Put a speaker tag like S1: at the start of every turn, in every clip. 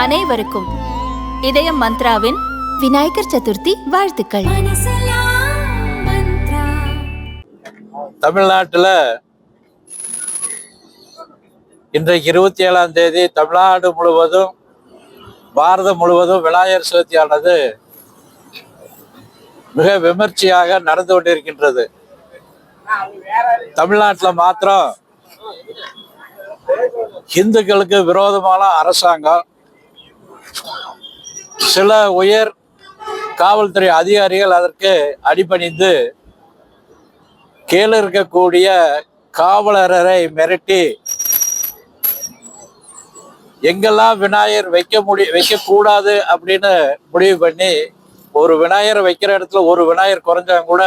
S1: அனைவருக்கும் இதயம் மந்த்ராவின் விநாயகர் சதுர்த்தி வாழ்த்துக்கள்.
S2: தமிழ்நாட்டில் இன்றைக்கு 27ஆம் தேதி தமிழ்நாடு முழுவதும் பாரதம் முழுவதும் விநாயகர் சதுர்த்தியானது மிக விமர்சையாக நடந்து கொண்டிருக்கின்றது. தமிழ்நாட்டில் மாத்திரம் இந்துக்களுக்கு விரோதமான அரசாங்கம், சில உயர் காவல்துறை அதிகாரிகள் அதற்கு அடிபணிந்து கீழே இருக்கக்கூடிய காவலரை மிரட்டி எங்கெல்லாம் விநாயகர் வைக்கக்கூடாது அப்படின்னு முடிவு பண்ணி ஒரு விநாயகரை வைக்கிற இடத்துல ஒரு விநாயகர் குறைஞ்சாங்க கூட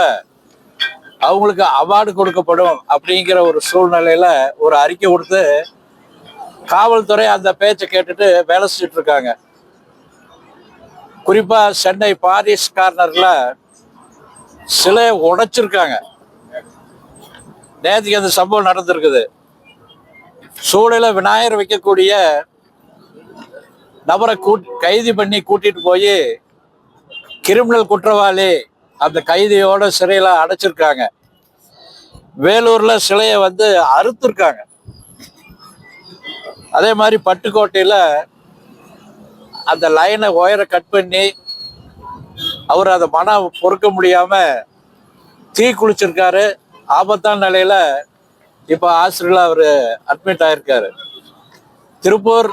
S2: அவங்களுக்கு அவார்டு கொடுக்கப்படும் அப்படிங்கிற ஒரு சூழ்நிலையில ஒரு அறிக்கை கொடுத்து காவல்துறை அந்த பேச்சை கேட்டுட்டு வேலை செஞ்சுட்டு இருக்காங்க. குறிப்பா சென்னை பாரிஸ் கார்னர்ல சிலையை உடைச்சிருக்காங்க. நேற்றுக்கு அந்த சம்பவம் நடந்திருக்குது. சூழல விநாயகர் வைக்கக்கூடிய நபரை கைது பண்ணி கூட்டிட்டு போய் கிரிமினல் குற்றவாளி அந்த கைதியோட சிறையில அடைச்சிருக்காங்க. வேலூர்ல சிலையை அறுத்திருக்காங்க. அதே மாதிரி பட்டுக்கோட்டையில அந்த லைனை ஒயரை கட் பண்ணி அவர் அதை மனம் பொறுக்க முடியாம தீ குளிச்சிருக்காரு. ஆபத்தான நிலையில இப்ப ஆஸ்பத்திரியில அவரு அட்மிட் ஆயிருக்காரு. திருப்பூர்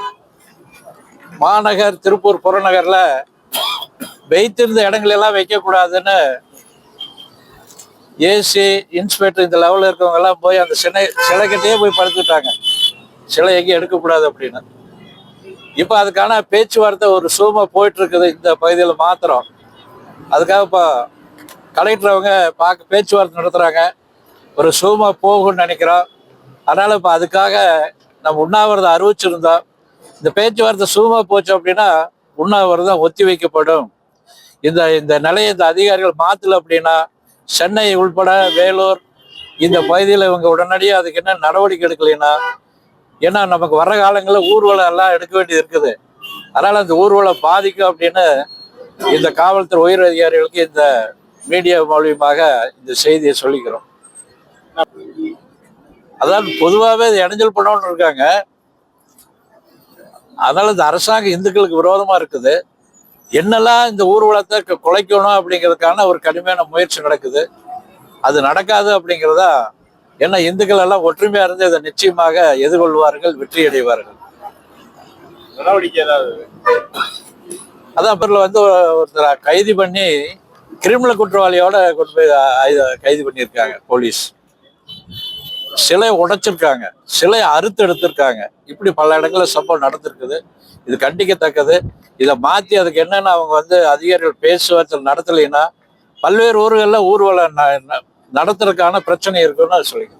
S2: மாநகர், திருப்பூர் புறநகர்ல வைத்திருந்த இடங்கள் எல்லாம் வைக்கக்கூடாதுன்னு ஏசி இன்ஸ்பெக்டர் இந்த லெவலில் இருக்கவங்க எல்லாம் போய் அந்த சிலைக்கிட்டே போய் படுத்துட்டாங்க, சிலை எங்கேயும் எடுக்கக்கூடாது அப்படின்னு. இப்போ அதுக்கான பேச்சுவார்த்தை ஒரு சூமா போயிட்டு இருக்குது இந்த பகுதியில் மாத்திரம். அதுக்காக இப்போ கலெக்டர் அவங்க பேச்சுவார்த்தை நடத்துகிறாங்க. ஒரு சூமா போகும்னு நினைக்கிறோம். அதனால இப்போ அதுக்காக நம்ம உண்ணாவிரதம் அறிவிச்சிருந்தோம். இந்த பேச்சுவார்த்தை சூமா போச்சு அப்படின்னா உண்ணாவிரதம் ஒத்தி வைக்கப்படும். இந்த நிலையை இந்த அதிகாரிகள் மாத்தல அப்படின்னா சென்னை உள்பட வேலூர் இந்த பகுதியில் இவங்க உடனடியாக அதுக்கு என்ன நடவடிக்கை எடுக்கலைன்னா, ஏன்னா நமக்கு வர்ற காலங்களில் ஊர்வலம் எல்லாம் எடுக்க வேண்டியது இருக்குது. அதனால அந்த ஊர்வலம் பாதிக்கும் அப்படின்னு இந்த காவல்துறை உயர் அதிகாரிகளுக்கு இந்த மீடியா மூலியமாக இந்த செய்தியை சொல்லிக்கிறோம். அதாவது பொதுவாகவே இது இடைஞ்சல் பண்ணணும்னு இருக்காங்க. அதனால இந்த அரசாங்கம் இந்துக்களுக்கு விரோதமா இருக்குது. என்னெல்லாம் இந்த ஊர்வலத்தை குலைக்கணும் அப்படிங்கிறதுக்கான ஒரு கடுமையான முயற்சி நடக்குது. அது நடக்காது அப்படிங்கிறதா. ஏன்னா இந்துக்கள் எல்லாம் ஒற்றுமையா இருந்து இதை நிச்சயமாக எதிர்கொள்வார்கள், வெற்றி அடைவார்கள். அதான் பேர்ல ஒருத்தர் கைது பண்ணி கிரிமினல் குற்றவாளியோட கொண்டு போய் கைது பண்ணியிருக்காங்க போலீஸ். சிலையை உடைச்சிருக்காங்க, சிலையை அறுத்து எடுத்திருக்காங்க. இப்படி பல இடங்களில் சம்பவம் நடந்திருக்குது. இது கண்டிக்கத்தக்கது. இதை மாற்றி அதுக்கு என்னென்ன அவங்க அதிகாரிகள் பேச்சுவார்த்தை நடத்தலைன்னா பல்வேறு ஊர்களில் ஊர்வலம் நடத்துறதுக்கான பிரச்சனை இருக்குன்னு சொல்லிக்கிறேன்.